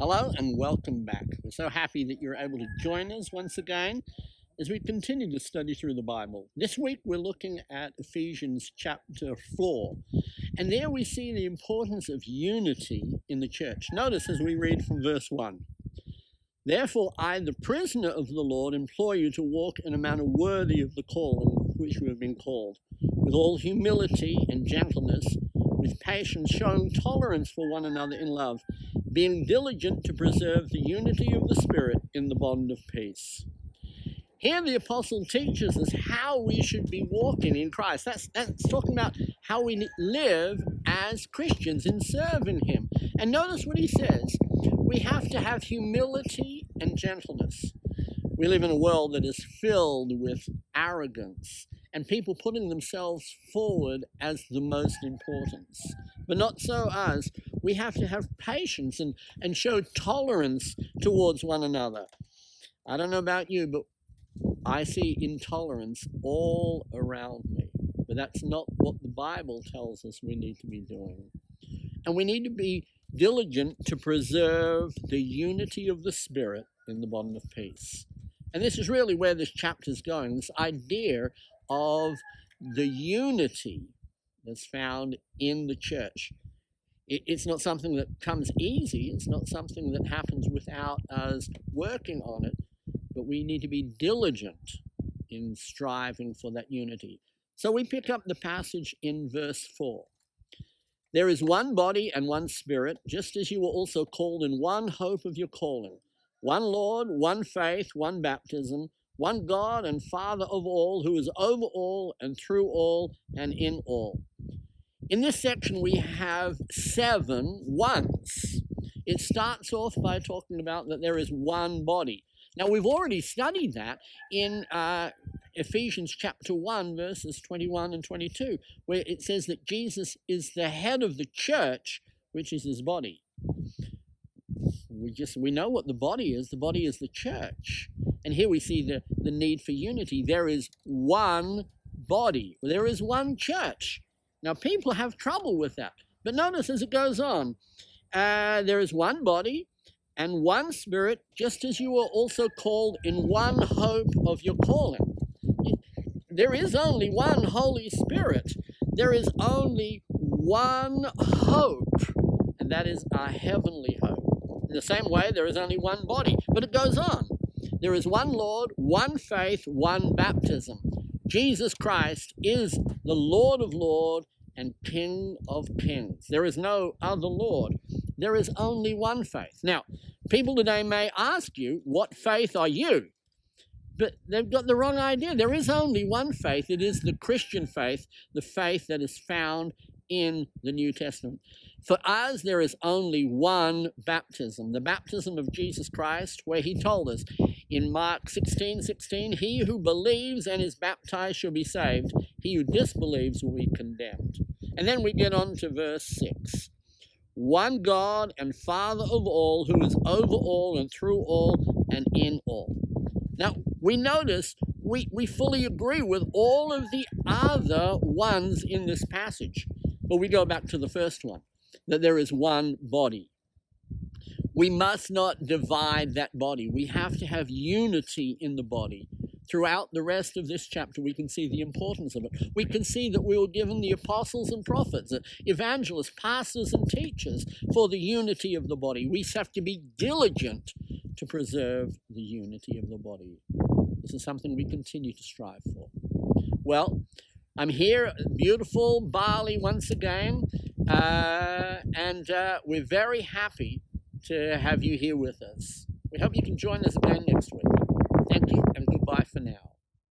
Hello and welcome back. We're so happy that you're able to join us once again as we continue to study through the Bible. This week we're looking at Ephesians Chapter 4, and there we see the importance of unity in the church. Notice as we read from verse 1, "Therefore I, the prisoner of the Lord, implore you to walk in a manner worthy of the calling which we have been called, with all humility and gentleness, with patience, showing tolerance for one another in love, being diligent to preserve the unity of the Spirit in the bond of peace." Here the apostle teaches us how we should be walking in Christ. That's talking about how we live as Christians in serving him. And notice what he says. We have to have humility and gentleness. We live in a world that is filled with arrogance and people putting themselves forward as the most important. But not so us. We have to have patience and show tolerance towards one another. I don't know about you, but I see intolerance all around me. But that's not what the Bible tells us we need to be doing. And we need to be diligent to preserve the unity of the Spirit in the bond of peace. And this is really where this chapter is going, this idea of the unity that's found in the church. It's not something that comes easy. It's not something that happens without us working on it, but we need to be diligent in striving for that unity. So we pick up the passage in verse 4. "There is one body and one Spirit, just as you were also called in one hope of your calling. One Lord, one faith, one baptism, one God and Father of all, who is over all and through all and in all." In this section, we have 7 ones. It starts off by talking about that there is one body. Now, we've already studied that in Ephesians Chapter 1, verses 21 and 22, where it says that Jesus is the head of the church, which is his body. We know what the body is. The body is the church. And here we see the need for unity. There is one body. There is one church. Now, people have trouble with that. But notice as it goes on, there is one body and one Spirit, just as you were also called in one hope of your calling. There is only one Holy Spirit. There is only one hope, and that is our heavenly hope. In the same way, there is only one body. But it goes on. There is one Lord, one faith, one baptism. Jesus Christ is the Lord of lords and King of kings. There is no other Lord. There is only one faith. Now, people today may ask you, what faith are you? But they've got the wrong idea. There is only one faith. It is the Christian faith, the faith that is found in the New Testament. For us, there is only one baptism, the baptism of Jesus Christ, where he told us in Mark 16:16, "He who believes and is baptized shall be saved. He who disbelieves will be condemned." And then we get on to verse 6. "One God and Father of all, who is over all and through all and in all." Now, we notice we fully agree with all of the other ones in this passage. But we go back to the first one, that there is one body. We must not divide that body. We have to have unity in the body. Throughout the rest of this chapter, we can see the importance of it. We can see that we were given the apostles and prophets, evangelists, pastors and teachers for the unity of the body. We have to be diligent to preserve the unity of the body. This is something we continue to strive for. Well, I'm here at beautiful Bali once again, and we're very happy to have you here with us. We hope you can join us again next week. Thank you, and goodbye for now.